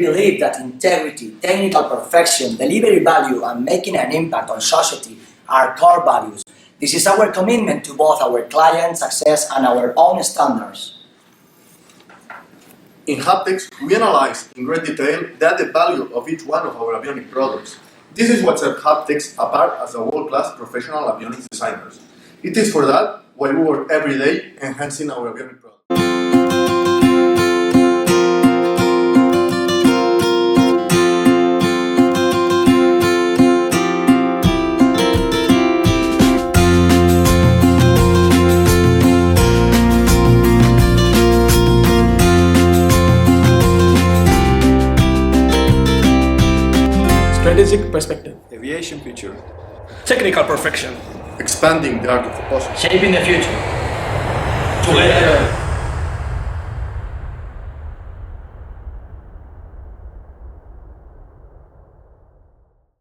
believe that integrity, technical perfection, delivery value, and making an impact on society are core values. This is our commitment to both our client success and our own standards. In Haptex, we analyze in great detail the added value of each one of our avionic products. This is what sets Haptex apart as a world-class professional avionics designers. It is for that why we work every day enhancing our avionic products. Strategic perspective. Aviation future. Technical perfection. Expanding the art of the possible. Shaping the future. Together.